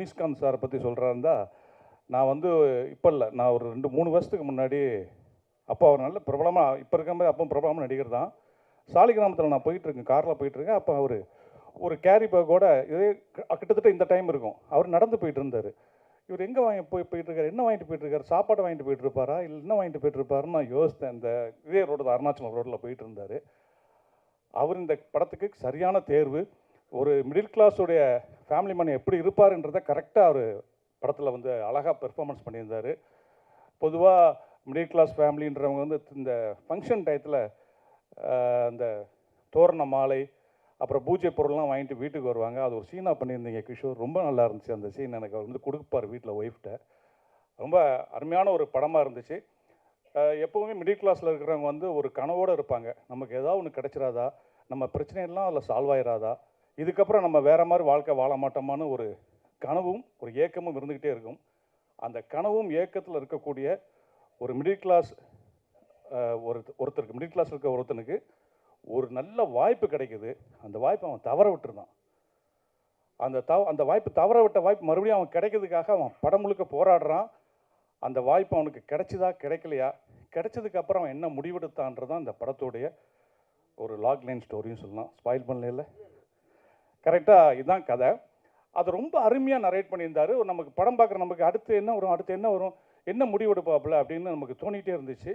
முனிஷ்காந்த் சாரை பற்றி சொல்கிறாருந்தா, நான் வந்து இப்போ இல்லை, நான் ஒரு 2-3 வருஷத்துக்கு முன்னாடி, அப்போ அவர் நல்ல பிரபலமாக, இப்போ இருக்கிற மாதிரி அப்போ பிரபலமான நடிகர் தான். சாலிகிராமத்தில் நான் போயிட்டுருக்கேன், காரில் போயிட்டுருக்கேன். அப்போ அவர் ஒரு கேரி பேக்கோட, இதே கிட்டத்தட்ட இந்த டைம் இருக்கும், அவர் நடந்து போயிட்டு இருந்தார். இவர் எங்கே போயிட்டுருக்காரு, என்ன வாங்கிட்டு போயிட்டுருக்காரு, சாப்பாடு வாங்கிட்டு போயிட்டுருப்பாரா, இல்லை என்ன வாங்கிட்டு போயிட்டுருப்பாருன்னு நான் யோசித்தேன். இந்த இதே ரோடு தான், அருணாச்சலம் ரோட்டில் போயிட்டு இருந்தார். அவர் இந்த படத்துக்கு சரியான தேர்வு. ஒரு மிடில் கிளாஸுடைய ஃபேமிலி மேன் எப்படி இருப்பாருன்றதை கரெக்டாக அவர் படத்தில் வந்து அழகாக பெர்ஃபார்மன்ஸ் பண்ணியிருந்தார். பொதுவாக மிடில் கிளாஸ் ஃபேமிலின்றவங்க வந்து இந்த ஃபங்க்ஷன் டயத்தில் அந்த தோரண மாலை, அப்புறம் பூஜை பொருள்லாம் வாங்கிட்டு வீட்டுக்கு வருவாங்க. அது ஒரு சீனாக பண்ணியிருந்தீங்க கிஷோர், ரொம்ப நல்லா இருந்துச்சு அந்த சீன். எனக்கு அவர் வந்து கொடுப்பார் வீட்டில் ஒய்ஃப்ட்ட. ரொம்ப அருமையான ஒரு படமாக இருந்துச்சு. எப்போவுமே மிடில் கிளாஸில் இருக்கிறவங்க வந்து ஒரு கனவோடு இருப்பாங்க. நமக்கு ஏதாவது ஒன்று கிடச்சிராதா, நம்ம பிரச்சனையெல்லாம் அதில் சால்வ் ஆயிராதா, இதுக்கப்புறம் நம்ம வேறு மாதிரி வாழ்க்கை வாழ மாட்டோமான்னு ஒரு கனவும் ஒரு ஏக்கமும் இருந்துக்கிட்டே இருக்கும். அந்த கனவும் ஏக்கத்தில் இருக்கக்கூடிய ஒரு மிடில் கிளாஸ் ஒருத்தருக்கு, மிடில் கிளாஸில் இருக்க ஒருத்தனுக்கு ஒரு நல்ல வாய்ப்பு கிடைக்குது. அந்த வாய்ப்பை அவன் தவற விட்டுருந்தான். அந்த வாய்ப்பு, தவற விட்ட வாய்ப்பு மறுபடியும் அவன் கிடைக்கிறதுக்காக அவன் படம் முழுக்க போராடுறான். அந்த வாய்ப்பு அவனுக்கு கிடைச்சதா கிடைக்கலையா, கிடைச்சதுக்கப்புறம் அவன் என்ன முடிவெடுத்தான்றதான் இந்த படத்துடைய ஒரு லாக் லைன் ஸ்டோரியும் சொல்லலாம். ஸ்பாயில் பண்ணல, கரெக்டாக இதுதான் கதை. அது ரொம்ப அருமையாக நரேட் பண்ணியிருந்தார். நமக்கு படம் பார்க்குற நமக்கு அடுத்து என்ன வரும், அடுத்து என்ன வரும், என்ன முடிவெடுப்பாப்புல அப்படின்னு நமக்கு தோணிகிட்டே இருந்துச்சு.